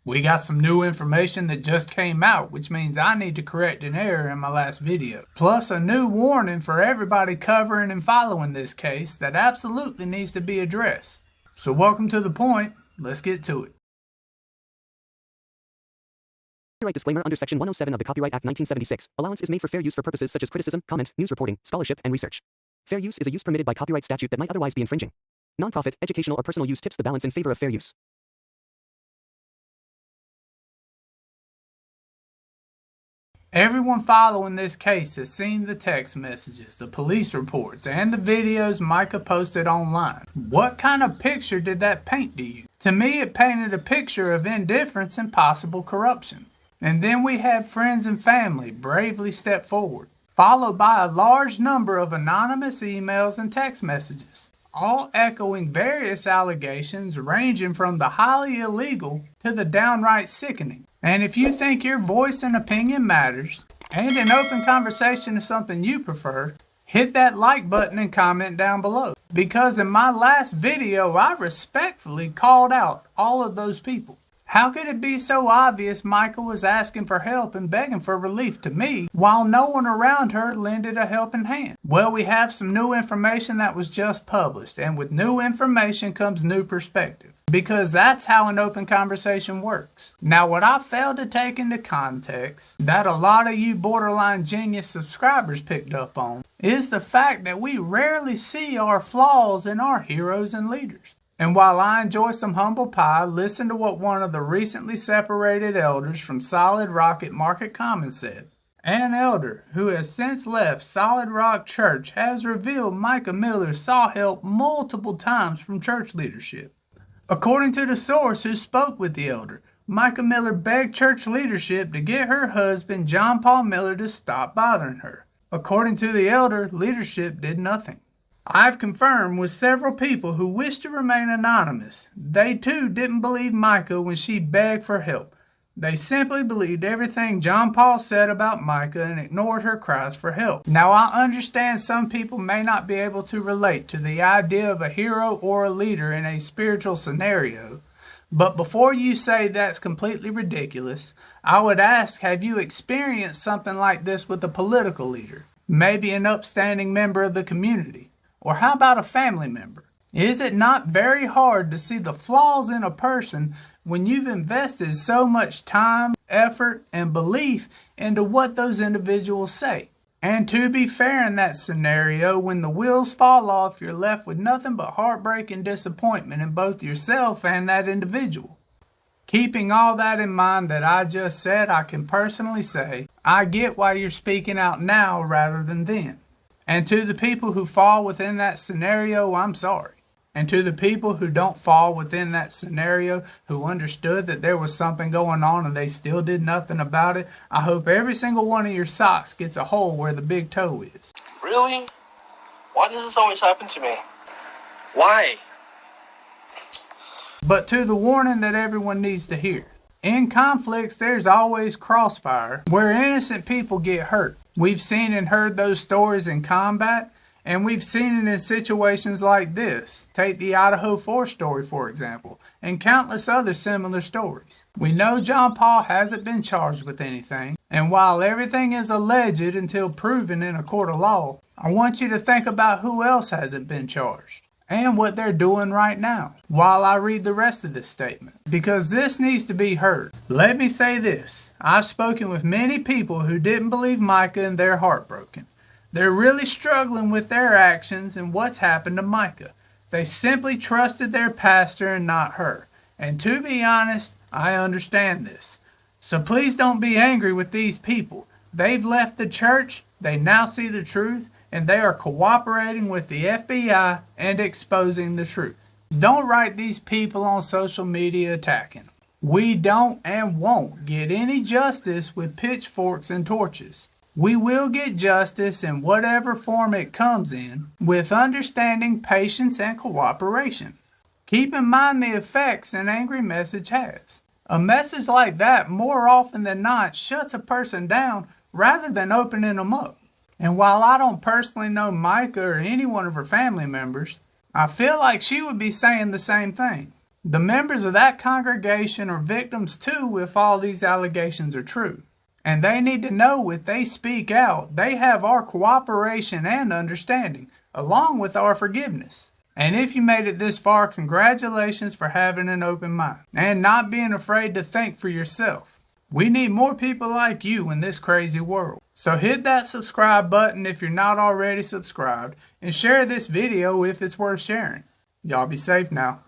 We got some new information that just came out, which means I need to correct an error in my last video. Plus a new warning for everybody covering and following this case that absolutely needs to be addressed. So welcome to The Point. Let's get to it. Copyright disclaimer under Section 107 of the Copyright Act 1976. Allowance is made for fair use for purposes such as criticism, comment, news reporting, scholarship, and research. Fair use is a use permitted by copyright statute that might otherwise be infringing. Nonprofit, educational, or personal use tips the balance in favor of fair use. Everyone following this case has seen the text messages, the police reports, and the videos Mica posted online. What kind of picture did that paint to you? To me, it painted a picture of indifference and possible corruption. And then we had friends and family bravely step forward, followed by a large number of anonymous emails and text messages, all echoing various allegations ranging from the highly illegal to the downright sickening. And if you think your voice and opinion matters, and an open conversation is something you prefer, hit that like button and comment down below. Because in my last video, I respectfully called out all of those people. How could it be so obvious Mica was asking for help and begging for relief to me, while no one around her lended a helping hand? Well, we have some new information that was just published, and with new information comes new perspective. Because that's how an open conversation works. Now, what I failed to take into context, that a lot of you borderline genius subscribers picked up on, is the fact that we rarely see our flaws in our heroes and leaders. And while I enjoy some humble pie, listen to what one of the recently separated elders from Solid Rock at Market Commons said. An elder who has since left Solid Rock Church has revealed Mica Miller sought help multiple times from church leadership. According to the source who spoke with the elder, Mica Miller begged church leadership to get her husband John Paul Miller to stop bothering her. According to the elder, leadership did nothing. I've confirmed with several people who wish to remain anonymous. They too didn't believe Mica when she begged for help. They simply believed everything John Paul said about Mica and ignored her cries for help. Now, I understand some people may not be able to relate to the idea of a hero or a leader in a spiritual scenario, but before you say that's completely ridiculous, I would ask, have you experienced something like this with a political leader? Maybe an upstanding member of the community? Or how about a family member? Is it not very hard to see the flaws in a person when you've invested so much time, effort, and belief into what those individuals say? And to be fair in that scenario, when the wheels fall off, you're left with nothing but heartbreak and disappointment in both yourself and that individual. Keeping all that in mind that I just said, I can personally say, I get why you're speaking out now rather than then. And to the people who fall within that scenario, I'm sorry. And to the people who don't fall within that scenario, who understood that there was something going on and they still did nothing about it, I hope every single one of your socks gets a hole where the big toe is. Really? Why does this always happen to me? Why? But to the warning that everyone needs to hear. In conflicts, there's always crossfire where innocent people get hurt. We've seen and heard those stories in combat, and we've seen it in situations like this. Take the Idaho 4 story, for example, and countless other similar stories. We know John Paul hasn't been charged with anything, and while everything is alleged until proven in a court of law, I want you to think about who else hasn't been charged and what they're doing right now while I read the rest of this statement, because this needs to be heard. Let me say this. I've spoken with many people who didn't believe Mica and they're heartbroken. They're really struggling with their actions and what's happened to Mica. They simply trusted their pastor and not her. And to be honest, I understand this. So please don't be angry with these people. They've left the church, they now see the truth, and they are cooperating with the FBI and exposing the truth. Don't write these people on social media attacking them. We don't and won't get any justice with pitchforks and torches. We will get justice in whatever form it comes in, with understanding, patience, and cooperation. Keep in mind the effects an angry message has. A message like that, more often than not, shuts a person down rather than opening them up. And while I don't personally know Mica or any one of her family members, I feel like she would be saying the same thing. The members of that congregation are victims too if all these allegations are true. And they need to know if they speak out, they have our cooperation and understanding, along with our forgiveness. And if you made it this far, congratulations for having an open mind and not being afraid to think for yourself. We need more people like you in this crazy world. So hit that subscribe button if you're not already subscribed, and share this video if it's worth sharing. Y'all be safe now.